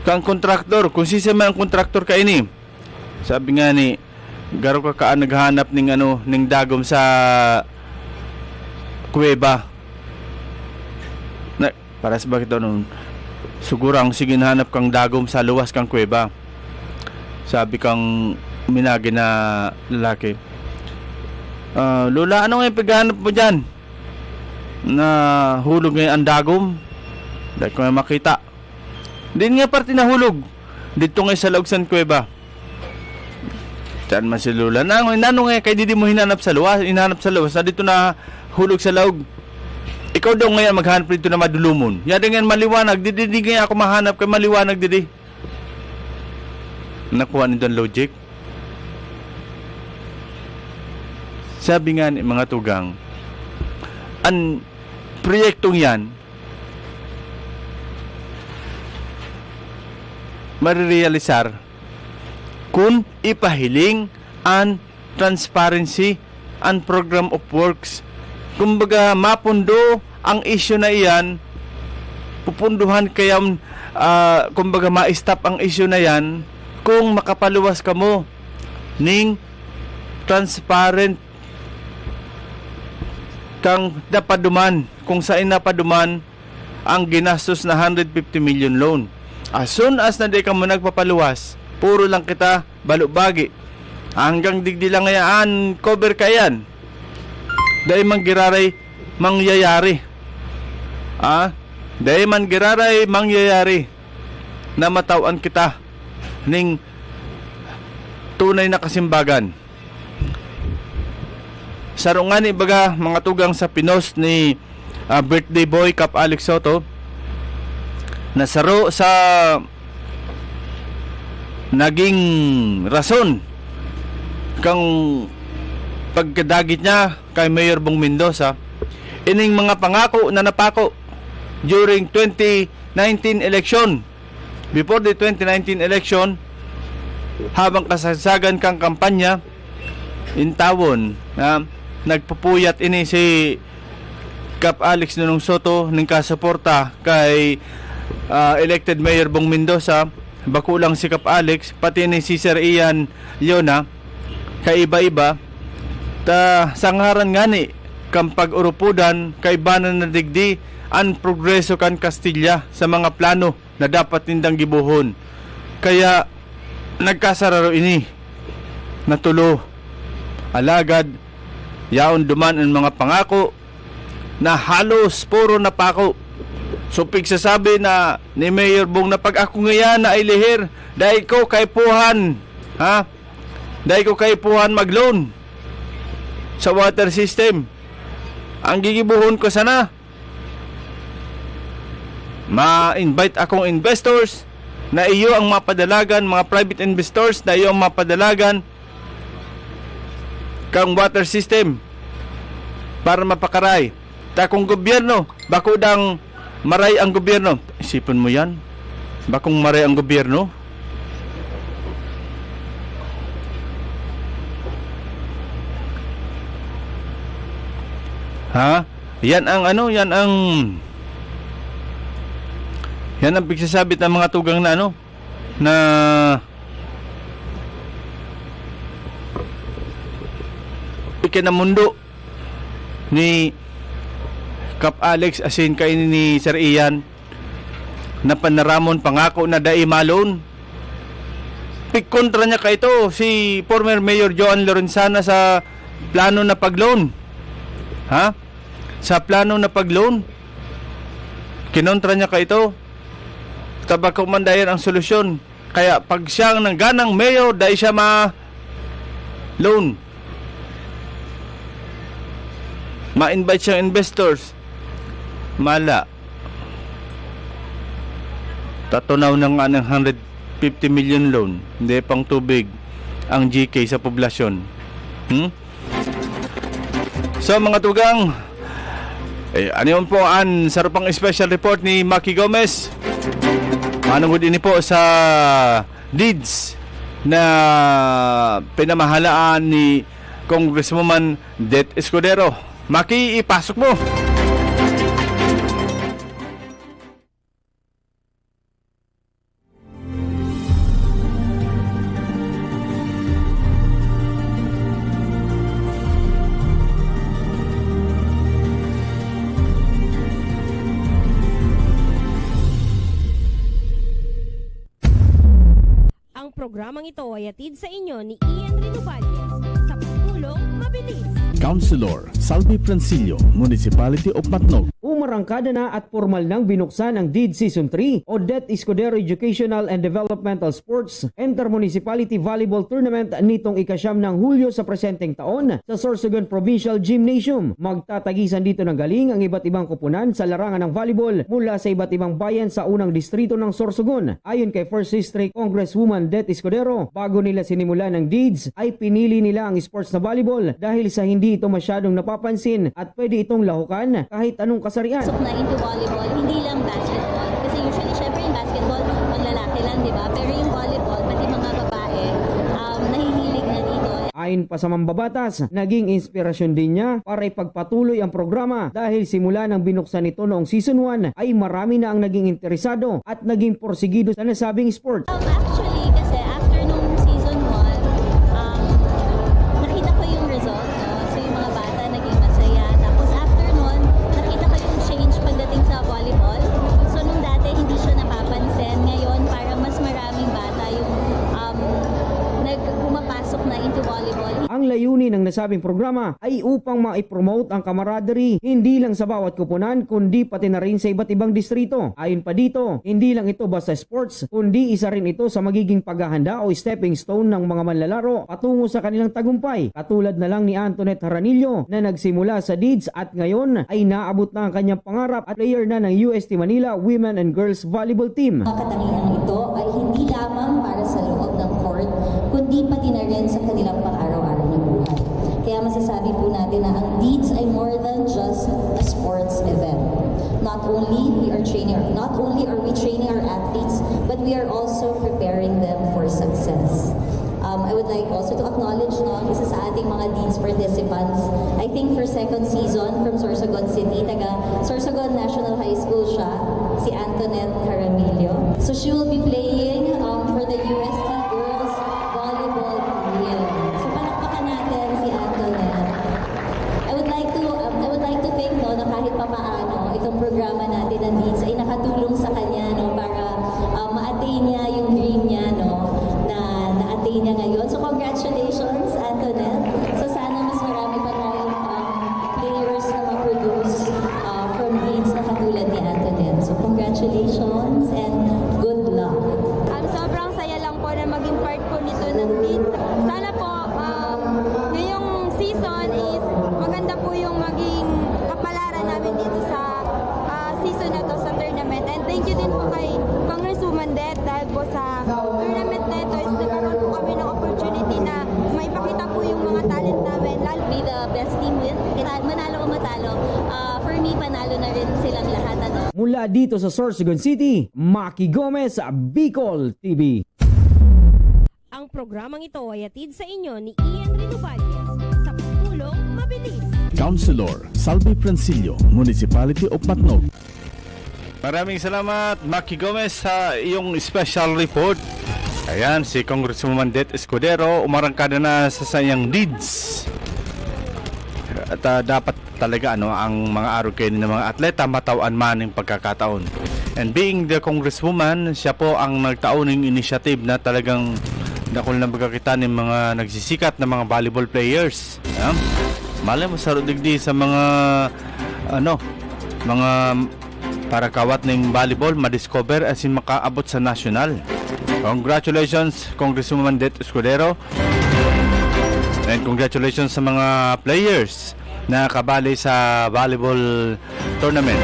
kang kontraktor. Kung sisama ang kontraktor ka ini, sabi nga ni garo ka naghanap ning dagom sa kuweba na, para sa bakit siguro ang sige hanap kang dagom sa luwas kang kuweba. Sabi kang minagi na lalaki, Lola, ano nga yung paghanap mo dyan? Na hulog ngayon ang dagom? Dahil ko nga makita. Din nga parte nahulog dito nga sa laugsan kuweba. Diyan man si Lola, nano nga kay di mo hinanap sa luwas, na dito na hulog sa laug. Ikaw daw ngayon maghanap dito na madulumon. Yan nga maliwanag, di nga ako mahanap kay maliwanag didi. Nakuha nito ang logic. Sabi nga ni mga tugang, ang proyektong yan marirealisar kung ipahiling ang transparency and program of works. Kumbaga mapundo ang issue na iyan, pupunduhan kaya kumbaga ma-stop ang issue na yan kung makapaluwas ka mo ning transparent kang napaduman, kung saan napaduman ang ginastos na 150 million loan. As soon as na di ka mo nagpapaluwas, puro lang kita balubagi. Hanggang digdi lang ngayaan, cover ka yan. Dahil man giraray mangyayari. Dahil man giraray mangyayari na matawan kita ning tunay na kasimbagan. Sarungan ibaga mga tugang sa pinos ni birthday boy Cap Alex Soto na saro sa naging rason kang pagkadagit niya kay Mayor Bong Mendoza, ining mga pangako na napako during 2019 election. Before the 2019 election, habang kasagsagan kang kampanya intawon na nagpupuyat ini si Cap Alex Nunong Soto ning kasuporta kay elected Mayor Bong Mendoza, bakulang si Cap Alex pati ni si Sir Ian Leona kay iba-iba ta sangharan ngani kang pag-urupudan kay banan na digdi ang progreso kan Castilla sa mga plano na dapat nindang gibuhon. Kaya nagkasararo ini natulo alagad yaon duman ang mga pangako na halos puro napako. So pigsasabi na ni Mayor Bong na pag ako ngayon na ay lihir dahil ko kay puhan dahil ko kay puhan mag-loan sa water system, ang gigibuhon ko sana ma-invite akong investors na iyo ang mapadalagan, mga private investors na iyo ang mapadalagan kang water system para mapakaray. Ta kung gobyerno, bakudang maray ang gobyerno. Isipin mo yan. Bakong maray ang gobyerno? Ha? Yan ang pigsasabit ng mga tugang na na ikinamundo ni Kap Alex asin kay ni Sir Ian na panaramon pangako na dai malon. Kontra niya kay ito si former Mayor Joan Lorenzana sa plano na pag-loan. Ha? Sa plano na pag-loan. Kinontra niya kay ito. Tabako man dayon ang solusyon. Kaya pag siya ng ganang mayor dai siya ma-loan. Ma-invite siyang investors. Mala. Tatunaw na nga ng 150 million loan. Hindi pang tubig ang GK sa poblasyon. So mga tugang, ano yun po ang sarapang special report ni Maki Gomez. Manungod ini po sa deeds na pinamahalaan ni Congresswoman Det Escudero. Maki, ipasok mo. Ang programang ito ay hatid sa inyo ni Ian Rinovalles sa pagtulong mabilis. Councilor Salvi Francillo, Municipality of Matnog. Umarangkada na at formal nang binuksan ang DEED Season 3 o Det Escudero Educational and Developmental Sports Inter-Municipality Volleyball Tournament nitong ika-9 ng Hulyo sa presenteng taon sa Sorsogon Provincial Gymnasium. Magtatagisan dito ng galing ang iba't ibang koponan sa larangan ng volleyball mula sa iba't ibang bayan sa unang distrito ng Sorsogon. Ayon kay 1st District Congresswoman Det Escudero, bago nila sinimulan ng DEEDS ay pinili nila ang sports na volleyball dahil sa hindi ito masyadong napapansin at pwede itong lahukan kahit anong kasarian. Pasok na into volleyball, hindi lang basketball. Kasi usually, syempre yung basketball, pang lalaki lang, di ba? Pero yung volleyball, pati mga babae, nahihilig na dito. Ayon pa sa mambabatas, naging inspirasyon din niya para ipagpatuloy ang programa dahil simula nang binuksan ito noong Season 1 ay marami na ang naging interesado at naging porsigido sa nasabing sport. Actually, kasi after nung Season 1, nakita ko yung result, no? So yung mga bata naging masaya. Tapos after nun, nakita ko yung change pagdating sa volleyball. So nung dati hindi siya napapansin, ngayon parang mas maraming bata yung pumapasok na into volleyball. Ang layunin ng nasabing programa ay upang maipromote ang camaraderie hindi lang sa bawat koponan kundi pati na rin sa iba't ibang distrito. Ayon pa dito, hindi lang ito basta sports kundi isa rin ito sa magiging paghahanda o stepping stone ng mga manlalaro patungo sa kanilang tagumpay. Katulad na lang ni Antoinette Jaranillo na nagsimula sa DEEDS at ngayon ay naabot na ang kanyang pangarap at player na ng UST Manila Women and Girls Volleyball Team. Ang katangian ito ay hindi lamang para sa loob ng court kundi pati na rin sa kanilang pang-araw-araw na buhay. Kaya masasabi po natin na ang DEEDS ay more than just a sports event. Not only are we training our athletes, but we are also preparing them for success. I would like also to acknowledge isa sa ating mga DEEDS participants. I think for second season from Sorsogon City, taga Sorsogon National High School siya, si Antoinette Jaramillo. So she will be playing for the UST Girls Volleyball Team. So palakpakan natin si Antoinette. I would like to think na kahit papaano itong programa natin ng DEEDS ay nakatulong sa kanya para ma-attain niya yung dream niya na na-attain niya ngayon. So congratulations, Antoinette. So sana mas marami pa tayong players na ma-produce from DEEDS na katulad ni Antoinette. So congratulations and good luck. Sobrang saya lang po na maging part po nito ng DEEDS. Sana po ngayong season is maganda po yung maging kapalaran namin dito sa season na to sa tournament. And thank you din po kay Congresswoman Det dahil po sa tournament na ito is nagkaroon po kami ng opportunity na maipakita po yung mga talent namin. Be the best team win. Manalo o matalo. For me, panalo na rin silang lahat. Mula dito sa Sorsogon City, Maki Gomez, Bicol TV. Ang programang ito ay hatid sa inyo ni Ian Rinovalles sa pagtulong mabilis. Councilor Salvi Francillo, Municipality of Matnog. Maraming salamat, Maki Gomez, sa iyong special report. Ayan, si Congresswoman Det Escudero umarangkada na sa sayang deeds. At dapat talaga ang mga arukin ng mga atleta matawan man ng pagkakataon. And being the Congresswoman, siya po ang nagtaon ng initiative na talagang nakul na magkakita ng mga nagsisikat na mga volleyball players. Malay mo sa rudigdi sa mga mga para kawat ng volleyball madiscover as in makaabot sa national. Congratulations, Congresswoman Det Escudero. And congratulations sa mga players na kabali sa volleyball tournament.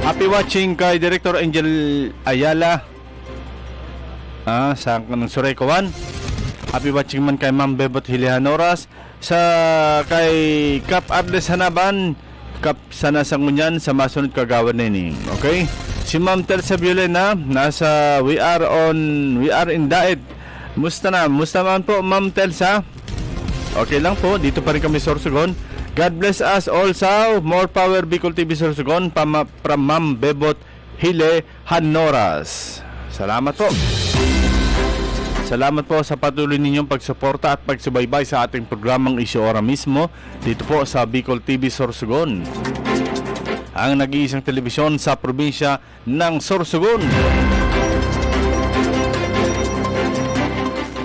Happy watching kay Director Angel Ayala sa Surayco 1. Happy watching man kay Ma'am Bebot Hilianoras, sa kay Kap Arles Hanaban, Kap sana sa ngunyan sa masunod kagawan nini. Okay? Si Ma'am Teresa Violena nasa We Are in Daet. Musta man po, Ma'am Telsa? Okay lang po, dito pa rin kami Sorsogon. God bless us also. More power, Bicol TV Sorsogon, from Ma'am Bebot Hile Hanoras. Salamat po. Salamat po sa patuloy ninyong pagsuporta at pagsubaybay sa ating programang Isyu Ora Mismo dito po sa Bicol TV Sorsogon, ang nag-iisang telebisyon sa probinsya ng Sorsogon.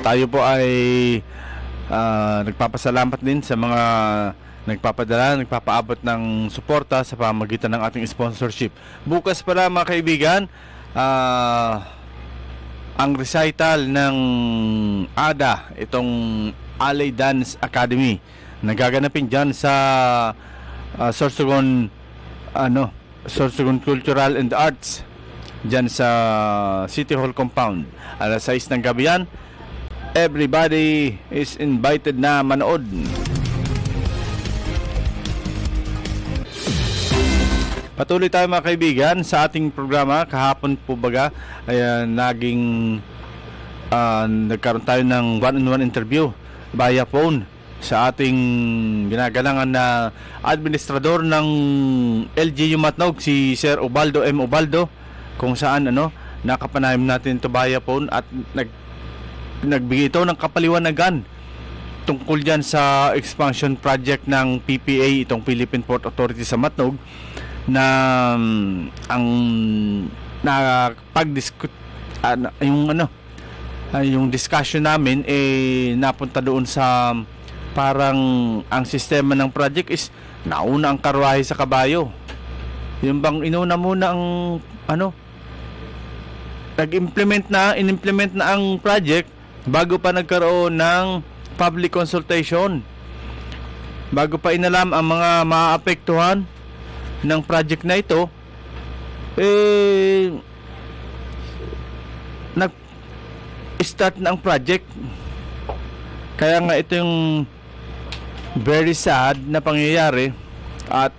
Tayo po ay nagpapasalamat din sa mga nagpapaabot ng suporta sa pamamagitan ng ating sponsorship. Bukas pala mga kaibigan, ang recital ng ADA, itong Alley Dance Academy, nagaganapin dyan sa Sorsogon Cultural and Arts, dyan sa City Hall Compound. Alas 6 ng gabi yan. Everybody is invited na manood. Patuloy tayo mga kaibigan sa ating programa. Kahapon po baga nagkaroon tayo ng one-on-one interview via phone sa ating ginagalangan na administrador ng LGU Matnog, si Sir Ubaldo M. Ubaldo, kung saan nakapanayam natin ito via phone at nagbigay ito ng kapaliwanagan tungkol dyan sa expansion project ng PPA, itong Philippine Port Authority sa Matnog, na ang yung discussion namin napunta doon sa parang ang sistema ng project is nauna ang karwahe sa kabayo. Yung bang inuna muna ang inimplement na ang project bago pa nagkaroon ng public consultation, bago pa inalam ang mga maaapektuhan ng project na ito, nag-start na ang project. Kaya nga ito yung very sad na pangyayari, at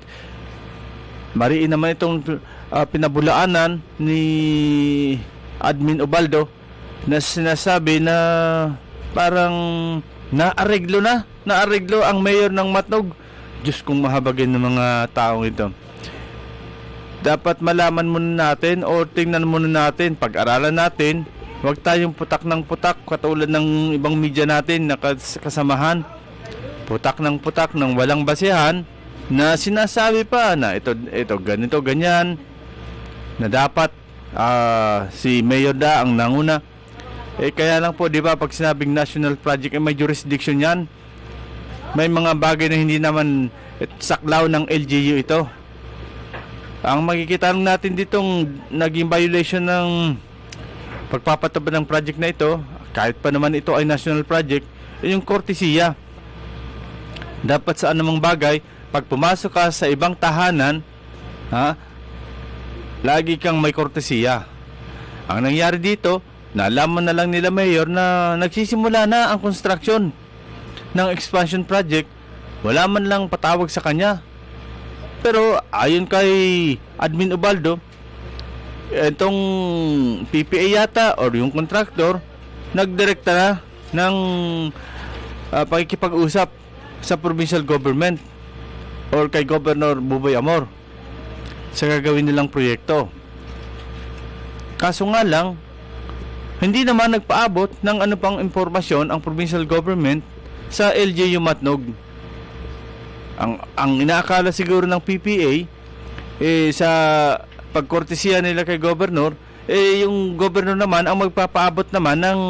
mariin naman itong pinabulaanan ni Admin Ubaldo na sinasabi na parang naareglo ang mayor ng Matnog. Diyos kong mahabagin ng mga taong ito. Dapat malaman muna natin o tingnan muna natin, pag-aralan natin. Huwag tayong putak ng putak katulad ng ibang media natin na kasamahan. Putak ng walang basehan, na sinasabi pa na ito ganito ganyan, na dapat si Mayor Da ang nanguna. Kaya lang po, di ba, pag sinabing national project may jurisdiction yan. May mga bagay na hindi naman saklaw ng LGU ito. Ang makikita natin ditong naging violation ng pagpapatupad ng project na ito, kahit pa naman ito ay national project, yung kortesiya. Dapat sa anumang bagay, pag pumasok ka sa ibang tahanan, lagi kang may kortesiya. Ang nangyari dito, nalaman na lang nila Mayor na nagsisimula na ang construction ng expansion project, wala man lang patawag sa kanya. Pero ayon kay Admin Ubaldo, itong PPA yata or yung contractor nagdirekta na ng pakikipag-usap sa provincial government or kay Governor Buboy Amor sa gagawin nilang proyekto. Kaso nga lang, hindi naman nagpaabot ng ano pang impormasyon ang provincial government sa LGU Matnog. Ang inaakala siguro ng PPA sa pagkortesiya nila kay Governor, yung Governor naman ang magpapaabot naman ng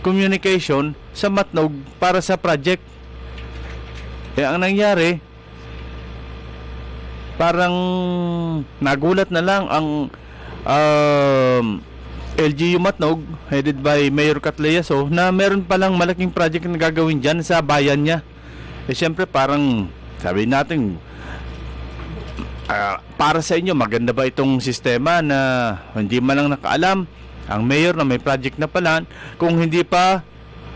communication sa Matnog para sa project. Ang nangyari, parang nagulat na lang ang LGU Matnog headed by Mayor Catleyaso na meron palang malaking project na gagawin dyan sa bayan niya. Siyempre parang sabi natin, para sa inyo maganda ba itong sistema na hindi man lang nakaalam ang mayor na may project na pala, kung hindi pa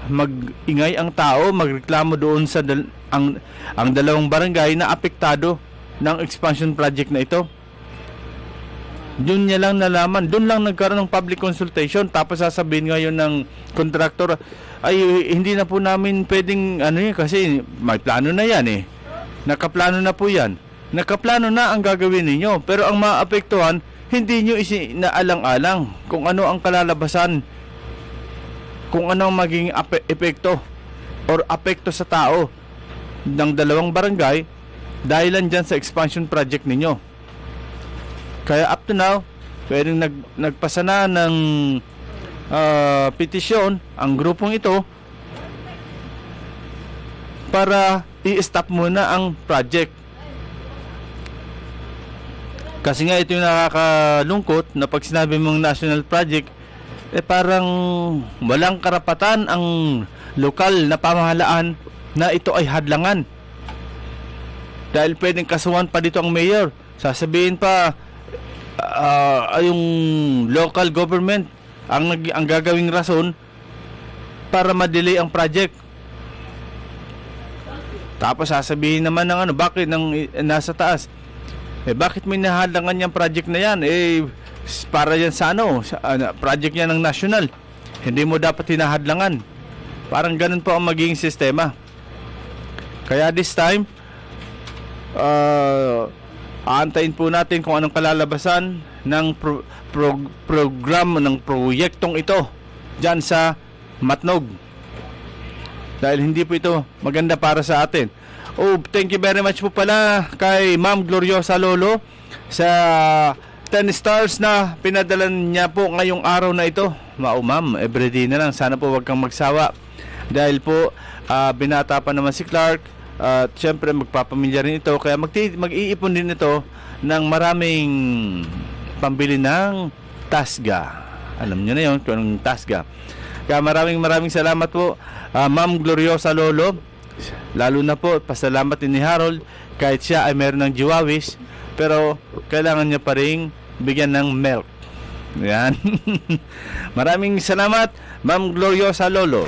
mag-ingay ang tao, magreklamo doon sa ang dalawang barangay na apektado ng expansion project na ito. Doon niya lang nalaman, doon lang nagkaroon ng public consultation, tapos sasabihin ngayon ng contractor, ay hindi na po namin pwedeng kasi may plano na yan nakaplano na po yan, nakaplano na ang gagawin ninyo, pero ang maapektuhan hindi nyo isinaalang-alang kung ano ang kalalabasan, kung ano ang maging epekto or apekto sa tao ng dalawang barangay dahilan dyan sa expansion project ninyo. Kaya up to now, pwedeng nagpasana ng petisyon ang grupong ito para i-stop muna ang project. Kasi nga ito yung nakakalungkot na pag sinabi mong national project, parang walang karapatan ang lokal na pamahalaan na ito ay hadlangan. Dahil pwedeng kasuhan pa dito ang mayor. Sasabihin pa yung local government ang gagawing rason para ma-delay ang project. Tapos sasabihin naman ng bakit nasa taas? Bakit may nahadlangan yung project na yan? Para yan sa project yan ng national. Hindi mo dapat hinahadlangan. Parang ganun po ang magiging sistema. Kaya this time, aantayin po natin kung anong kalalabasan ng program ng proyektong ito dyan sa Matnog. Dahil hindi po ito maganda para sa atin. Thank you very much po pala kay Ma'am Gloriosa Lolo sa 10 stars na pinadala niya po ngayong araw na ito. Ma'am, everyday na lang. Sana po wag kang magsawa. Dahil po, binata pa naman si Clark. At syempre magpapamilya rin ito. Kaya mag-iipon din ito ng maraming pambili ng tasga. Alam nyo na yun kung anong tasga. Kaya maraming salamat po, Ma'am Gloriosa Lolo. Lalo na po, pasalamat din ni Harold kahit siya ay meron ng jiwawis, pero kailangan niya pa rin bigyan ng milk. Yan. Maraming salamat, Ma'am Gloriosa Lolo.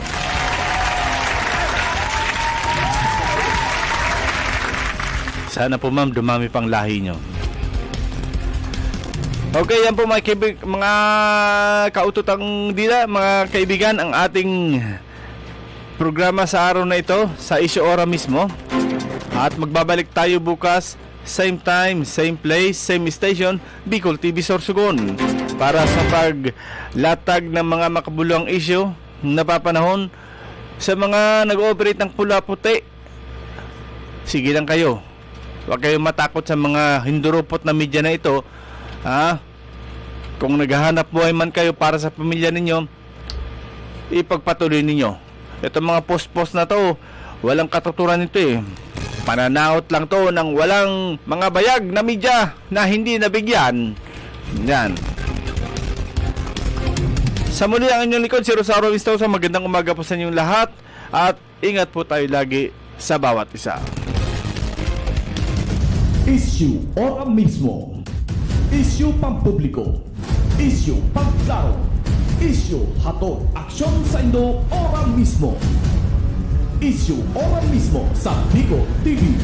Sana po ma'am, dumami pang lahi nyo. Okay, yan po mga kaututang dila, mga kaibigan, ang ating programa sa araw na ito, sa Issue Ora mismo. At magbabalik tayo bukas, same time, same place, same station, Bicol TV Sorsogon, para sa paglatag ng mga makabuluhang issue na papanahon sa mga nag-ooperate ng pula-puti. Sige lang kayo, huwag kayong matakot sa mga hindurupot na media na ito. Kung naghahanap buhay man kayo para sa pamilya ninyo, ipagpatuloy ninyo. Itong mga post-post na to, walang katuturan nito Pananaot lang to ng walang mga bayag na media na hindi nabigyan. Yan. Sa muli ang inyong likod, si Rosario Vistosa. Magandang umaga po sa inyong lahat. At ingat po tayo lagi sa bawat isa. Issue Ora mismo. Issue pampubliko. Issue pangklaro. Issue hatod aksyon sa Indo Ora mismo. Issue Ora mismo sa Bicol TV.